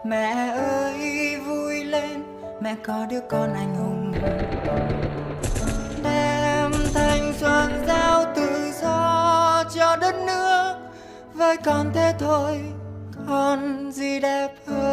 Mẹ ơi vui lên, mẹ có đứa con anh hùng, đem thanh xuân giao tự do cho đất nước. Với con thế thôi, còn gì đẹp hơn.